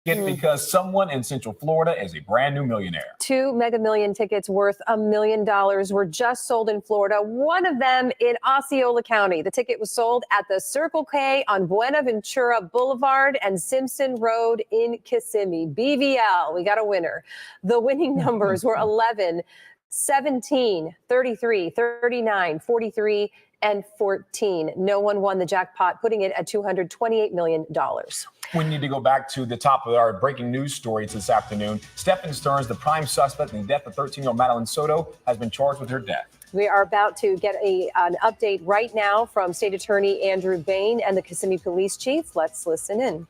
because someone in Central Florida is a brand new millionaire. 2 Mega Million tickets worth $1 million were just sold in Florida, one of them in Osceola County. The ticket was sold at the Circle K on Buenaventura Boulevard and Simpson Road in Kissimmee. BVL, we got a winner. The winning numbers were 11, 17, 33, 39, 43, and 14. No one won the jackpot, putting it at $228 million. We need to go back to the top of our breaking news stories this afternoon. Stephan Sterns, the prime suspect in the death of 13-year-old Madeline Soto, has been charged with her death. We are about to get an update right now from State Attorney Andrew Bain and the Kissimmee Police Chief. Let's listen in.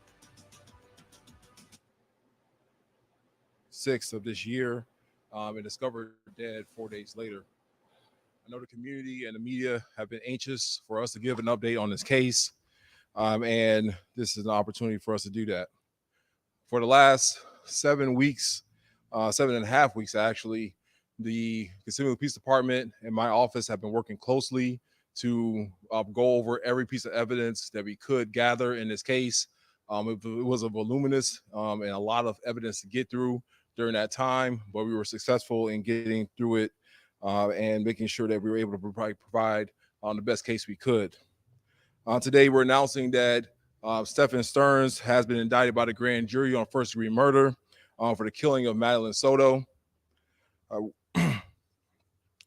6th of this year and discovered dead 4 days later. I know the community and the media have been anxious for us to give an update on this case, and this is an opportunity for us to do that. For the last 7 weeks, 7.5 weeks actually, the Kissimmee Police Department and my office have been working closely to go over every piece of evidence that we could gather in this case. It was a voluminous and a lot of evidence to get through during that time, but we were successful in getting through it and making sure that we were able to provide the best case we could. Today, we're announcing that Stephan Sterns has been indicted by the grand jury on first-degree murder for the killing of Madeline Soto.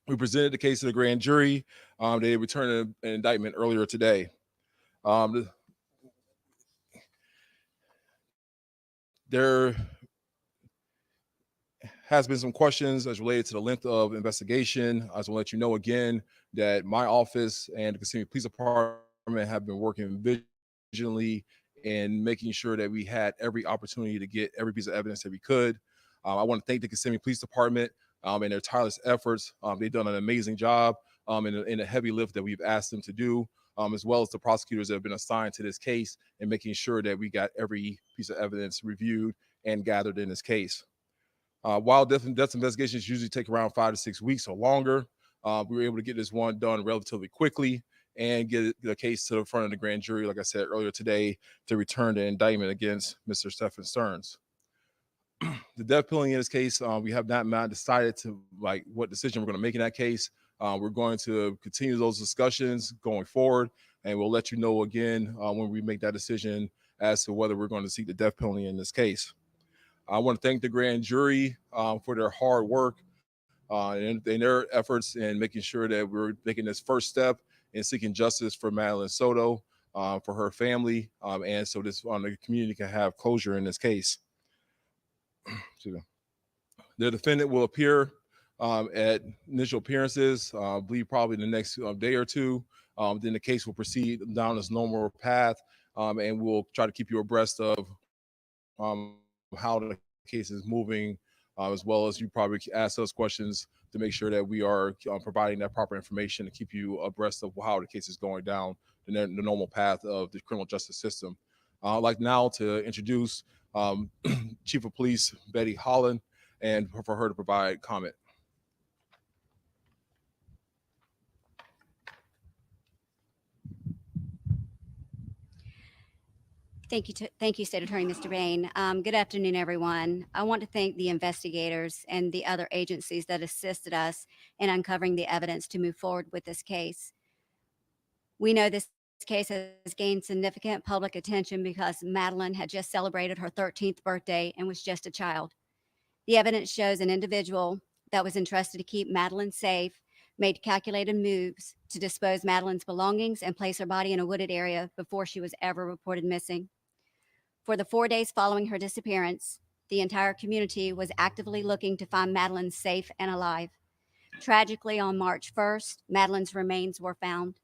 We presented the case to the grand jury. They returned an indictment earlier today. There has been some questions as related to the length of investigation. I just want to let you know again that my office and the Kissimmee Police Department have been working vigilantly in making sure that we had every opportunity to get every piece of evidence that we could. I want to thank the Kissimmee Police Department and their tireless efforts. They've done an amazing job in a heavy lift that we've asked them to do, as well as the prosecutors that have been assigned to this case and making sure that we got every piece of evidence reviewed and gathered in this case. While death investigations usually take around 5 to 6 weeks or longer, we were able to get this one done relatively quickly and get the case to the front of the grand jury, like I said earlier today, to return the indictment against Mr. Stephan Sterns. The death penalty in this case, we have not decided to what decision we're going to make in that case. We're going to continue those discussions going forward, and we'll let you know again when we make that decision as to whether we're going to seek the death penalty in this case. I want to thank the grand jury for their hard work and their efforts in making sure that we're making this first step in seeking justice for Madeline Soto, for her family, and so the community can have closure in this case. The defendant will appear at initial appearances, I believe probably the next day or two. Then the case will proceed down its normal path, and we'll try to keep you abreast of how the case is moving, as well as you probably ask us questions to make sure that we are providing that proper information to keep you abreast of how the case is going down the normal path of the criminal justice system. I'd like now to introduce Chief of Police Betty Holland, and for her to provide comment. Thank you, State Attorney Mr. Bain. Good afternoon, everyone. I want to thank the investigators and the other agencies that assisted us in uncovering the evidence to move forward with this case. We know this case has gained significant public attention because Madeline had just celebrated her 13th birthday and was just a child. The evidence shows an individual that was entrusted to keep Madeline safe made calculated moves to dispose Madeline's belongings and place her body in a wooded area before she was ever reported missing. For the 4 days following her disappearance, the entire community was actively looking to find Madeline safe and alive. Tragically, on March 1st, Madeline's remains were found.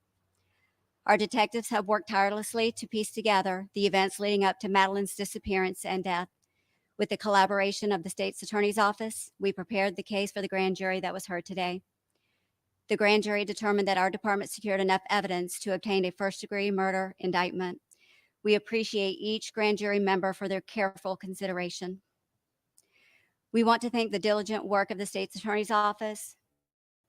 Our detectives have worked tirelessly to piece together the events leading up to Madeline's disappearance and death. With the collaboration of the State's Attorney's Office, we prepared the case for the grand jury that was heard today. The grand jury determined that our department secured enough evidence to obtain a first-degree murder indictment. We appreciate each grand jury member for their careful consideration. We want to thank the diligent work of the State's Attorney's Office,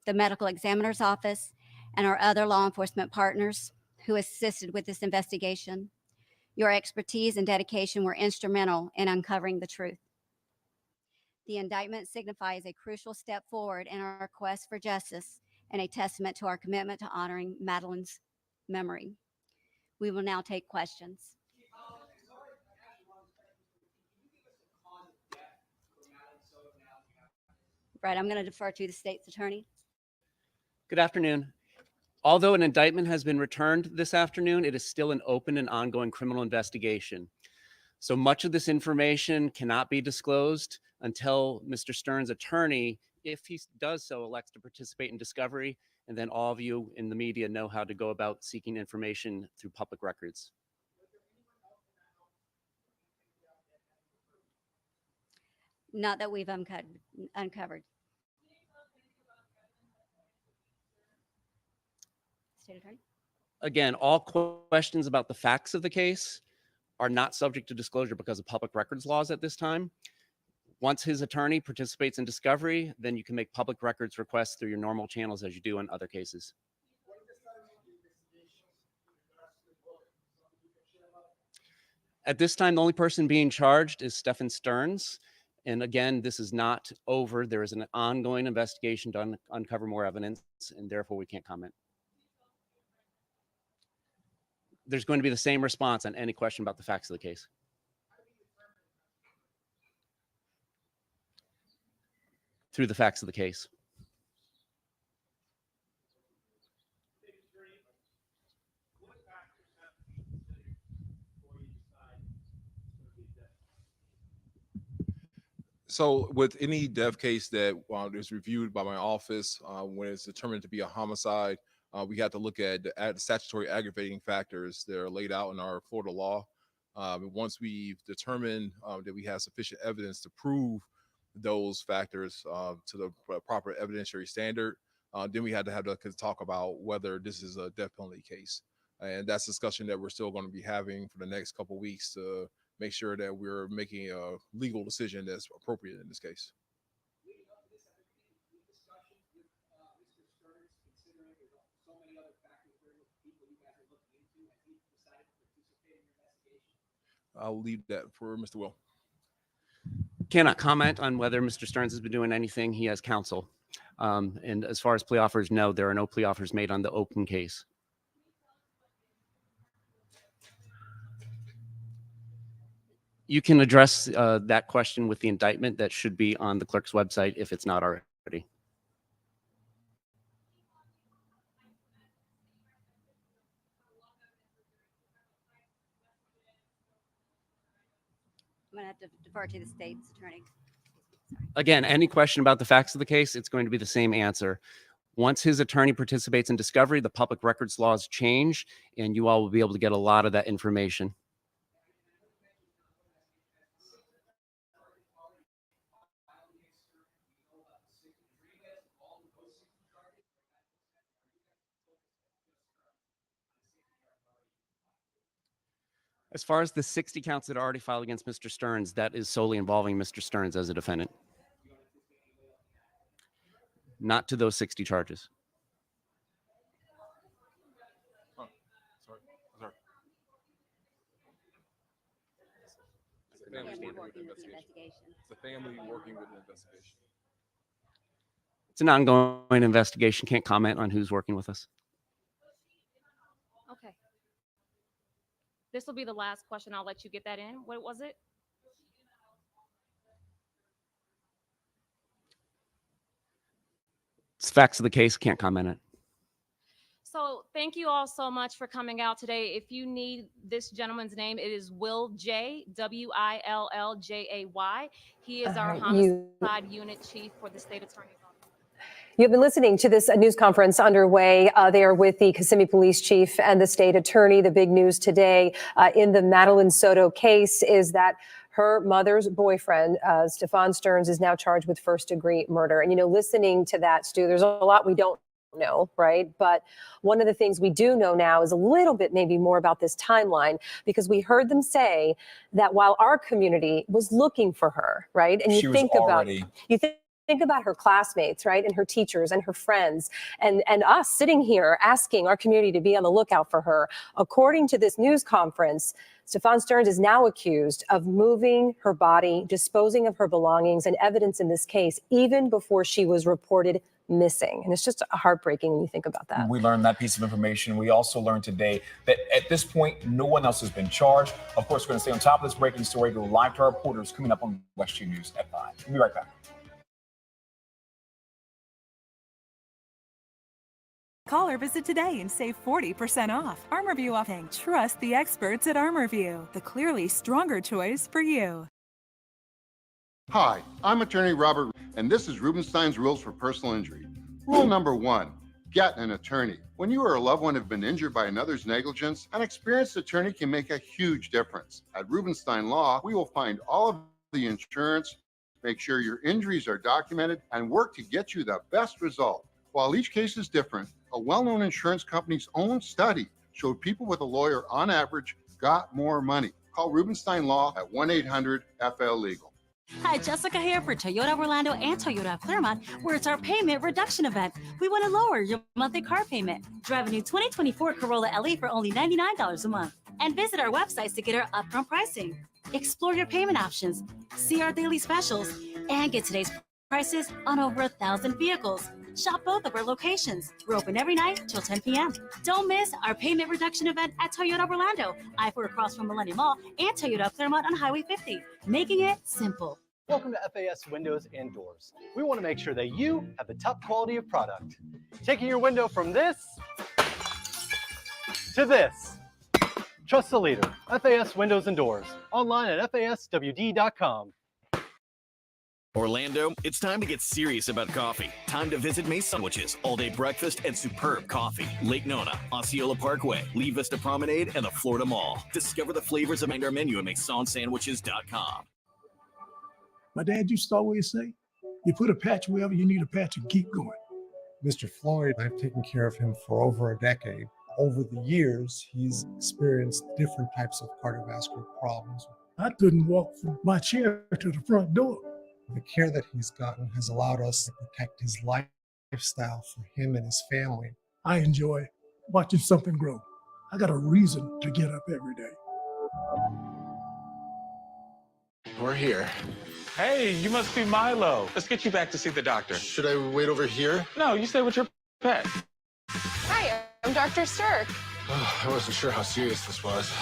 the Medical Examiner's Office, and our other law enforcement partners who assisted with this investigation. Your expertise and dedication were instrumental in uncovering the truth. The indictment signifies a crucial step forward in our quest for justice and a testament to our commitment to honoring Madeline's memory. We will now take questions. Right, I'm going to defer to the state's attorney. Good afternoon. Although an indictment has been returned this afternoon, it is still an open and ongoing criminal investigation. So much of this information cannot be disclosed until Mr. Sterns' attorney, if he does so, elects to participate in discovery, and then all of you in the media know how to go about seeking information through public records. Not that we've uncovered. State attorney? Again, all questions about the facts of the case are not subject to disclosure because of public records laws at this time. Once his attorney participates in discovery, then you can make public records requests through your normal channels as you do in other cases. At this time, the only person being charged is Stephan Sterns. And again, this is not over. There is an ongoing investigation to uncover more evidence, and therefore we can't comment. There's going to be the same response on any question about the facts of the case. Through the facts of the case. So with any death case that is reviewed by my office, when it's determined to be a homicide, we have to look at the statutory aggravating factors that are laid out in our Florida law. Once we've determined that we have sufficient evidence to prove those factors to the proper evidentiary standard, then we had to have to talk about whether this is a death penalty case. And that's a discussion that we're still going to be having for the next couple of weeks to make sure that we're making a legal decision that's appropriate in this case. I'll leave that for Mr. Will. Cannot comment on whether Mr. Sterns has been doing anything. He has counsel. And as far as plea offers, no, there are no plea offers made on the open case. You can address that question with the indictment that should be on the clerk's website if it's not already. I'm going to have to defer to the state's attorney. Again, any question about the facts of the case, it's going to be the same answer. Once his attorney participates in discovery, the public records laws change, and you all will be able to get a lot of that information. As far as the 60 counts that are already filed against Mr. Sterns, that is solely involving Mr. Sterns as a defendant. Not to those 60 charges. Sorry. It's the family working with the investigation. It's the family working with the investigation. It's an ongoing investigation. Can't comment on who's working with us. Okay. This will be the last question. I'll let you get that in. What was it? It's facts of the case. Can't comment on it. So thank you all so much for coming out today. If you need this gentleman's name, it is Will J, Willjay. He is our homicide unit chief for the state attorney's office. You've been listening to this news conference underway. They are with the Kissimmee Police Chief and the state attorney. The big news today in the Madeline Soto case is that her mother's boyfriend, Stephan Sterns, is now charged with first-degree murder. And, you know, listening to that, Stu, there's a lot we don't know, right? But one of the things we do know now is a little bit maybe more about this timeline, because we heard them say that while our community was looking for her, right? And you think about think about her classmates, right? And her teachers and her friends and us sitting here asking our community to be on the lookout for her. According to this news conference, Stephan Sterns is now accused of moving her body, disposing of her belongings and evidence in this case, even before she was reported missing. And it's just heartbreaking when you think about that. We learned that piece of information. We also learned today that at this point, no one else has been charged. Of course, we're going to stay on top of this breaking story. Go live to our reporters coming up on WESH News at 5. We'll be right back. Call or visit today and save 40% off. ArmorView offering. Trust the experts at ArmorView, the clearly stronger choice for you. Hi, I'm attorney Robert, and this is Rubenstein's Rules for Personal Injury. Rule number 1, get an attorney. When you or a loved one have been injured by another's negligence, an experienced attorney can make a huge difference. At Rubenstein Law, we will find all of the insurance, make sure your injuries are documented, and work to get you the best result. While each case is different, a well-known insurance company's own study showed people with a lawyer, on average, got more money. Call Rubenstein Law at 1-800-FL-LEGAL. Hi, Jessica here for Toyota Orlando and Toyota Claremont, where it's our payment reduction event. We want to lower your monthly car payment. Drive a new 2024 Corolla LE for only $99 a month. And visit our websites to get our upfront pricing. Explore your payment options, see our daily specials, and get today's prices on over 1,000 vehicles. Shop both of our locations. We're open every night till 10 p.m. Don't miss our payment reduction event at Toyota Orlando, I-4 across from Millennium Mall, and Toyota Claremont on Highway 50, making it simple. Welcome to FAS Windows and Doors. We want to make sure that you have the top quality of product. Taking your window from this to this. Trust the leader, FAS Windows and Doors. Online at faswd.com. Orlando, it's time to get serious about coffee. Time to visit May's Sandwiches, all-day breakfast and superb coffee. Lake Nona, Osceola Parkway, Lee Vista Promenade, and the Florida Mall. Discover the flavors behind our menu at MaisonSandwiches.com. My dad used to always say, you put a patch wherever you need a patch and keep going. Mr. Floyd, I've taken care of him for over a decade. Over the years, he's experienced different types of cardiovascular problems. I couldn't walk from my chair to the front door. The care that he's gotten has allowed us to protect his lifestyle for him and his family. I enjoy watching something grow. I got a reason to get up every day. We're here. Hey, you must be Milo. Let's get you back to see the doctor. Should I wait over here? No, you stay with your pet. Hi, I'm Dr. Stirk. Oh, I wasn't sure how serious this was.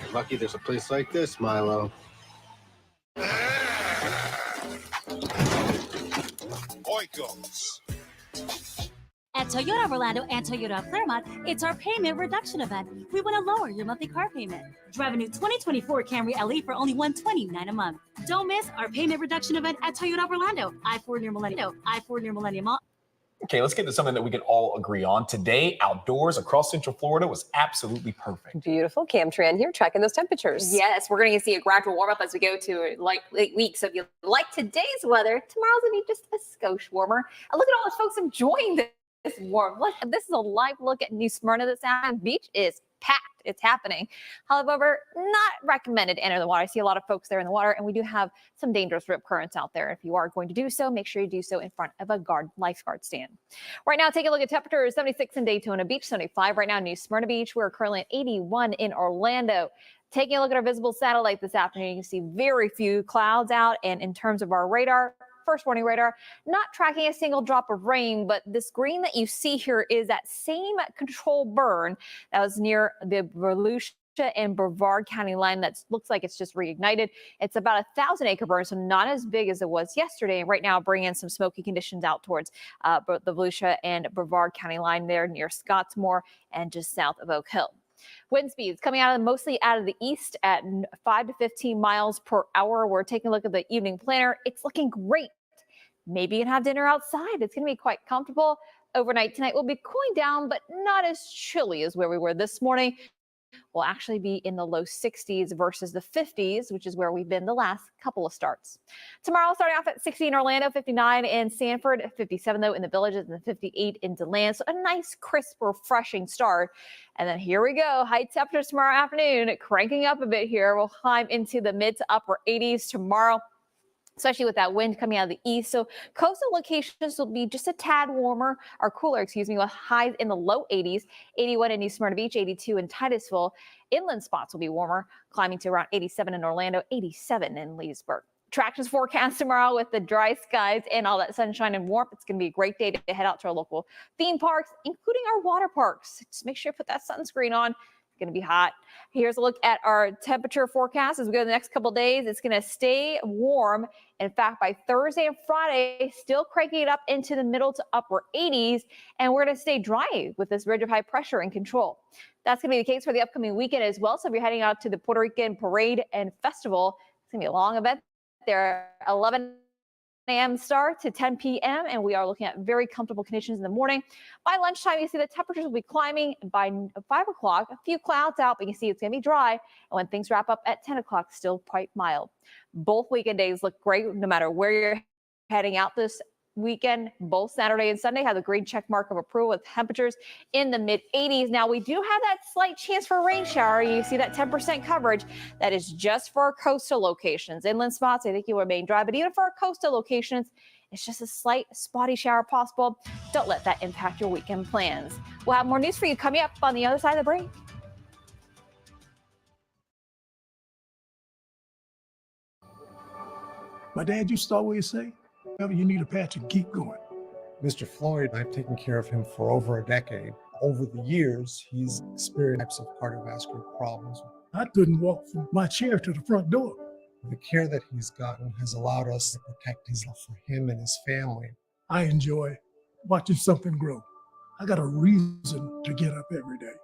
You're lucky there's a place like this, Milo. Oikos. At Toyota Orlando and Toyota Claremont, it's our payment reduction event. We want to lower your monthly car payment. Drive a new 2024 Camry LE for only $129 a month. Don't miss our payment reduction event at Toyota Orlando, I-4 near Millennium Mall. Okay, let's get to something that we can all agree on. Today, outdoors across Central Florida was absolutely perfect. Beautiful. Cam Tran here, tracking those temperatures. Yes, we're going to see a gradual warm up as we go to late week. So if you like today's weather, tomorrow's going to be just a skosh warmer. And look at all those folks enjoying this warm. Look, this is a live look at New Smyrna this afternoon. Beach is packed. It's happening. However, not recommended to enter the water. I see a lot of folks there in the water, and we do have some dangerous rip currents out there. If you are going to do so, make sure you do so in front of a lifeguard stand. Right now, take a look at temperatures. 76 in Daytona Beach, 75 right now in New Smyrna Beach. We're currently at 81 in Orlando. Taking a look at our visible satellite this afternoon, you can see very few clouds out. And in terms of our radar, first warning radar, not tracking a single drop of rain, but this green that you see here is that same control burn that was near the Volusia and Brevard County line that looks like it's just reignited. It's about 1,000-acre burn, so not as big as it was yesterday. And right now, bringing some smoky conditions out towards the Volusia and Brevard County line there near Scottsmore and just south of Oak Hill. Wind speeds coming mostly out of the east at 5 to 15 miles per hour. We're taking a look at the evening planner. It's looking great. Maybe you can have dinner outside. It's going to be quite comfortable. Overnight tonight will be cooling down, but not as chilly as where we were this morning. We'll actually be in the low 60s versus the 50s, which is where we've been the last couple of starts. Tomorrow, starting off at 60 in Orlando, 59 in Sanford, 57 though in the Villages, and 58 in DeLand. So a nice, crisp, refreshing start. And then here we go. High temperatures tomorrow afternoon, cranking up a bit here. We'll climb into the mid to upper 80s tomorrow. especially with that wind coming out of the east. So coastal locations will be just a tad warmer or cooler, with highs in the low 80s, 81 in New Smyrna Beach, 82 in Titusville. Inland spots will be warmer, climbing to around 87 in Orlando, 87 in Leesburg. Attractions forecast tomorrow with the dry skies and all that sunshine and warmth. It's going to be a great day to head out to our local theme parks, including our water parks. Just make sure you put that sunscreen on. It's going to be hot. Here's a look at our temperature forecast as we go the next couple days. It's going to stay warm. In fact, by Thursday and Friday, still cranking it up into the middle to upper 80s. And we're going to stay dry with this ridge of high pressure in control. That's going to be the case for the upcoming weekend as well. So if you're heading out to the Puerto Rican Parade and Festival, it's going to be a long event. There, 11 a.m. start to 10 p.m. and we are looking at very comfortable conditions in the morning. By lunchtime, you see the temperatures will be climbing. By 5 o'clock, a few clouds out, but you see it's going to be dry. And when things wrap up at 10 o'clock, still quite mild. Both weekend days look great no matter where you're heading out this weekend. Both Saturday and Sunday have the green check mark of approval with temperatures in the mid 80s. Now we do have that slight chance for a rain shower. You see that 10% coverage. That is just for our coastal locations. Inland spots, I think you will remain dry, but even for our coastal locations, it's just a slight spotty shower possible. Don't let that impact your weekend plans. We'll have more news for you coming up on the other side of the break. My dad used to always say, whenever you need a patch, and keep going. Mr. Floyd, I've taken care of him for over a decade. Over the years, he's experienced types of cardiovascular problems. I couldn't walk from my chair to the front door. The care that he's gotten has allowed us to protect his life for him and his family. I enjoy watching something grow. I got a reason to get up every day.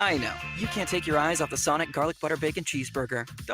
I know, you can't take your eyes off the Sonic Garlic Butter Bacon Cheeseburger.